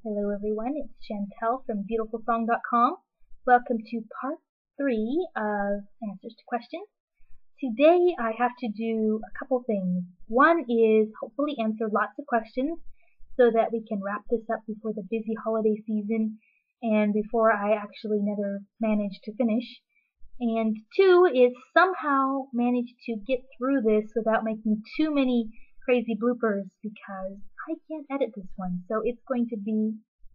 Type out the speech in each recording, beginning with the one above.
Hello everyone, it's Chantel from beautifulsong.com. Welcome to part 3 of Answers to Questions. Today I have to do a couple things. One is hopefully answer lots of questions so that we can wrap this up before the busy holiday season and before I actually never manage to finish. And two is somehow manage to get through this without making too many crazy bloopers because I can't edit this one, so it's going to be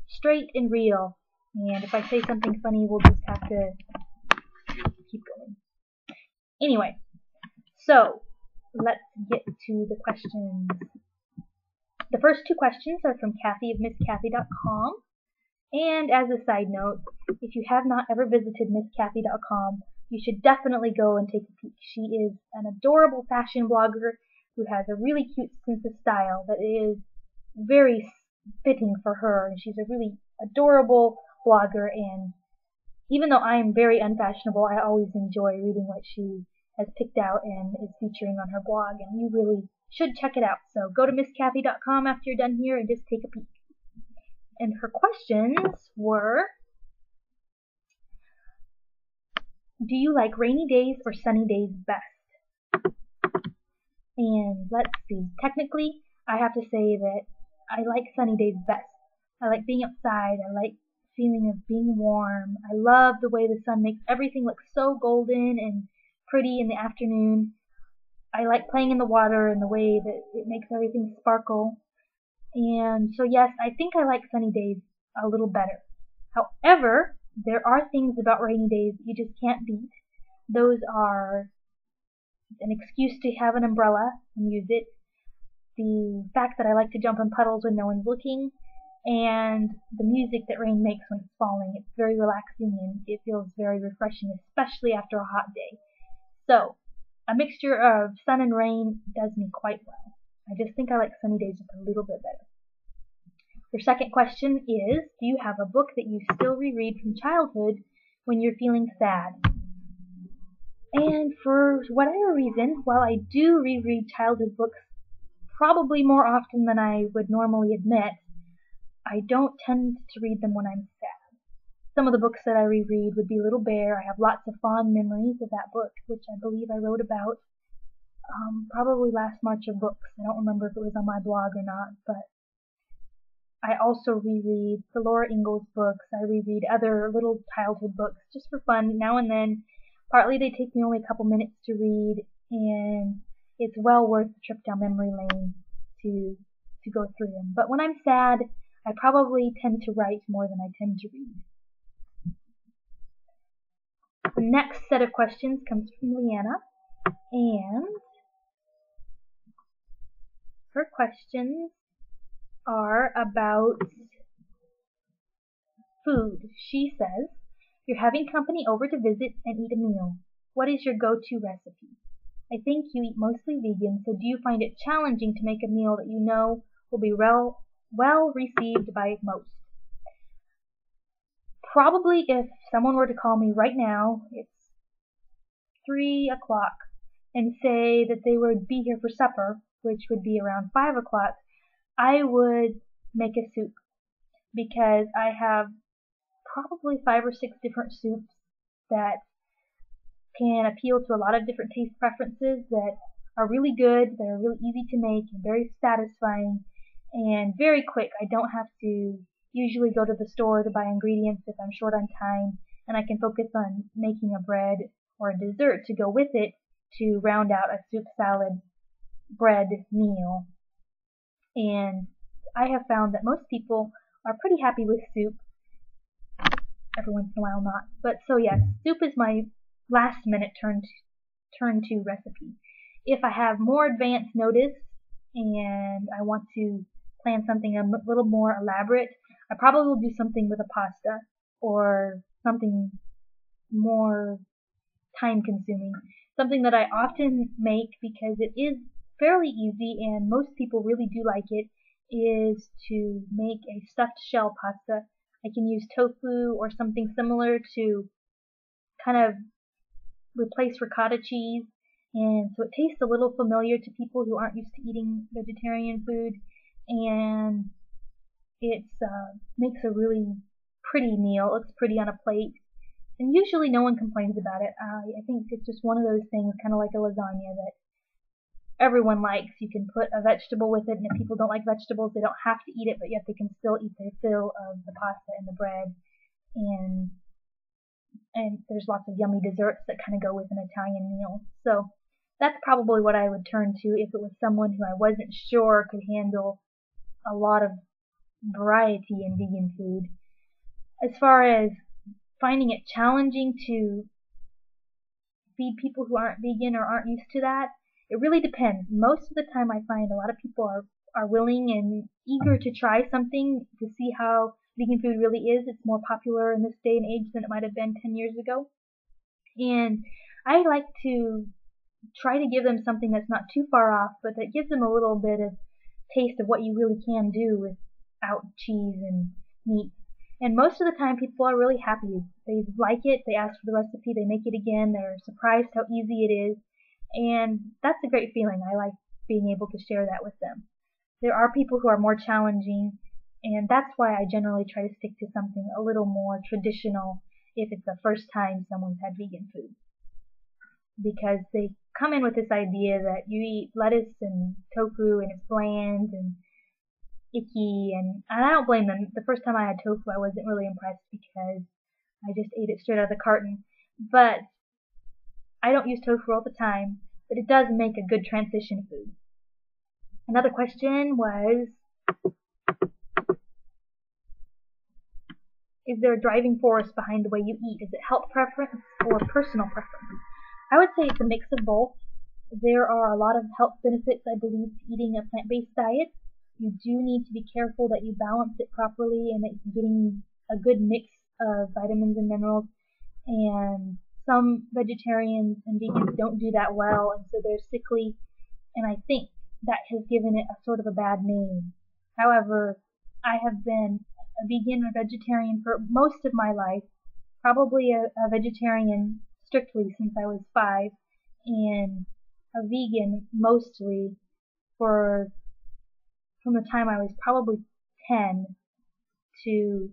straight and real. And if I say something funny, we'll just have to keep going. Anyway, so let's get to the questions. The first two questions are from Kathy of MissKathy.com. And as a side note, if you have not ever visited MissKathy.com, you should definitely go and take a peek. She is an adorable fashion blogger who has a really cute sense of style that is very fitting for her, and she's a really adorable blogger, and even though I am very unfashionable, I always enjoy reading what she has picked out and is featuring on her blog, and you really should check it out. So go to MissKathy.com after you're done here and just take a peek. And her questions were, do you like rainy days or sunny days best? And let's see, technically I have to say that I like sunny days best. I like being outside, I like the feeling of being warm. I love the way the sun makes everything look so golden and pretty in the afternoon. I like playing in the water and the way that it makes everything sparkle. And so yes, I think I like sunny days a little better. However, there are things about rainy days that you just can't beat. Those are an excuse to have an umbrella and use it, the fact that I like to jump in puddles when no one's looking, and the music that rain makes when it's falling. It's very relaxing and it feels very refreshing, especially after a hot day. So, a mixture of sun and rain does me quite well. I just think I like sunny days just a little bit better. Your second question is, do you have a book that you still reread from childhood when you're feeling sad? And for whatever reason, while I do reread childhood books probably more often than I would normally admit, I don't tend to read them when I'm sad. Some of the books that I reread would be Little Bear. I have lots of fond memories of that book, which I believe I wrote about probably last March of books. I don't remember if it was on my blog or not, but I also reread the Laura Ingalls books. I reread other little childhood books just for fun now and then. Partly they take me only a couple minutes to read, and it's well worth the trip down memory lane to go through them. But when I'm sad, I probably tend to write more than I tend to read. The next set of questions comes from Leanna, and her questions are about food. She says, you're having company over to visit and eat a meal. What is your go-to recipe? I think you eat mostly vegan, so do you find it challenging to make a meal that you know will be well received by most? Probably if someone were to call me right now, it's 3 o'clock, and say that they would be here for supper, which would be around 5 o'clock, I would make a soup, because I have probably 5 or 6 different soups that can appeal to a lot of different taste preferences, that are really good, that are really easy to make, and very satisfying, and very quick. I don't have to usually go to the store to buy ingredients if I'm short on time, and I can focus on making a bread or a dessert to go with it to round out a soup salad bread meal. And I have found that most people are pretty happy with soup. Every once in a while not. But so yes, soup is my last minute turn to recipe. If I have more advance notice and I want to plan something a little more elaborate, I probably will do something with a pasta or something more time consuming. Something that I often make because it is fairly easy and most people really do like it is to make a stuffed shell pasta. I can use tofu or something similar to kind of replace ricotta cheese, and so it tastes a little familiar to people who aren't used to eating vegetarian food, and It makes a really pretty meal. It looks pretty on a plate. And usually no one complains about it. I think it's just one of those things, kind of like a lasagna, that everyone likes. You can put a vegetable with it, and if people don't like vegetables, they don't have to eat it, but yet they can still eat their fill of the pasta and the bread. And there's lots of yummy desserts that kind of go with an Italian meal. So that's probably what I would turn to if it was someone who I wasn't sure could handle a lot of variety in vegan food. As far as finding it challenging to feed people who aren't vegan or aren't used to that, it really depends. Most of the time I find a lot of people are willing and eager to try something to see how vegan food really is. It's more popular in this day and age than it might have been 10 years ago. And I like to try to give them something that's not too far off, but that gives them a little bit of taste of what you really can do without cheese and meat. And most of the time people are really happy. They like it, they ask for the recipe, they make it again, they're surprised how easy it is. And that's a great feeling. I like being able to share that with them. There are people who are more challenging, and that's why I generally try to stick to something a little more traditional if it's the first time someone's had vegan food. Because they come in with this idea that you eat lettuce and tofu and it's bland and icky, and I don't blame them. The first time I had tofu I wasn't really impressed because I just ate it straight out of the carton. But I don't use tofu all the time, but it does make a good transition food. Another question was, is there a driving force behind the way you eat? Is it health preference or personal preference? I would say it's a mix of both. There are a lot of health benefits, I believe, to eating a plant-based diet. You do need to be careful that you balance it properly and that you're getting a good mix of vitamins and minerals. And some vegetarians and vegans don't do that well, and so they're sickly, and I think that has given it a sort of a bad name. However, I have been a vegan or vegetarian for most of my life, probably a vegetarian strictly since I was 5, and a vegan mostly from the time I was probably 10 to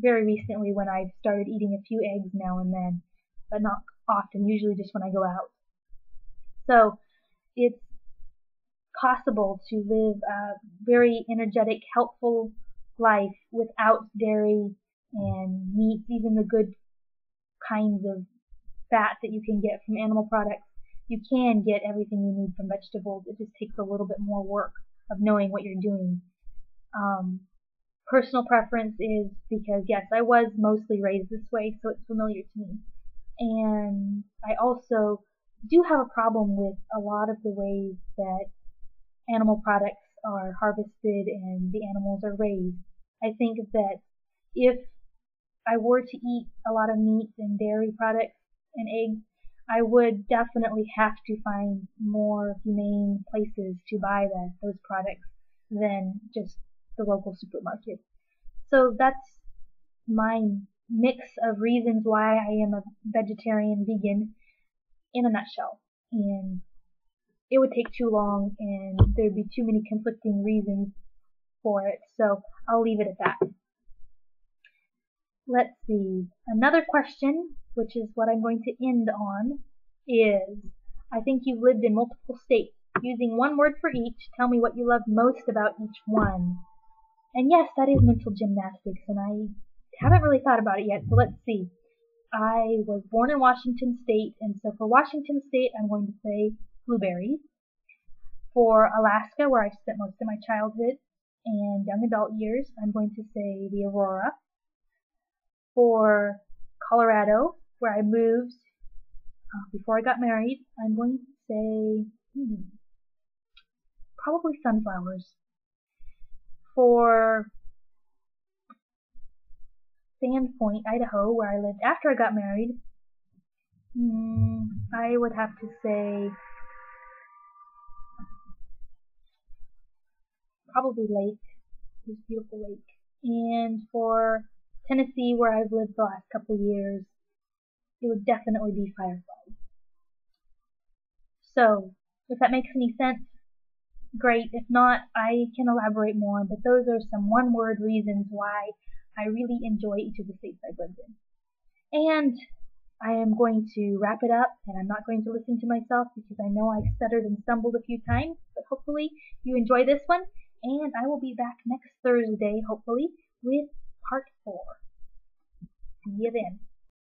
very recently when I've started eating a few eggs now and then, but not often, usually just when I go out. So it's possible to live a very energetic, helpful life without dairy and meats, even the good kinds of fat that you can get from animal products. You can get everything you need from vegetables. It just takes a little bit more work of knowing what you're doing. Personal preference is because, yes, I was mostly raised this way, so it's familiar to me. And I also do have a problem with a lot of the ways that animal products are harvested and the animals are raised. I think that if I were to eat a lot of meat and dairy products and eggs, I would definitely have to find more humane places to buy those products than just the local supermarket. So that's my mix of reasons why I am a vegetarian vegan in a nutshell. And it would take too long and there'd be too many conflicting reasons for it, so I'll leave it at that. Let's see. Another question, which is what I'm going to end on, is, I think you've lived in multiple states. Using one word for each, tell me what you love most about each one. And yes, that is mental gymnastics, and I haven't really thought about it yet, so let's see. I was born in Washington State, and so for Washington State, I'm going to say blueberries. For Alaska, where I spent most of my childhood and young adult years, I'm going to say the aurora. For Colorado, where I moved before I got married, I'm going to say probably sunflowers. For Sandpoint, Idaho, where I lived after I got married, I would have to say probably lake. This beautiful lake. And for Tennessee, where I've lived the last couple of years, it would definitely be fireflies. So, if that makes any sense, great. If not, I can elaborate more, but those are some one-word reasons why I really enjoy each of the states I've lived in. And I am going to wrap it up, and I'm not going to listen to myself because I know I stuttered and stumbled a few times, but hopefully you enjoy this one, and I will be back next Thursday, hopefully, with part 4. See you then.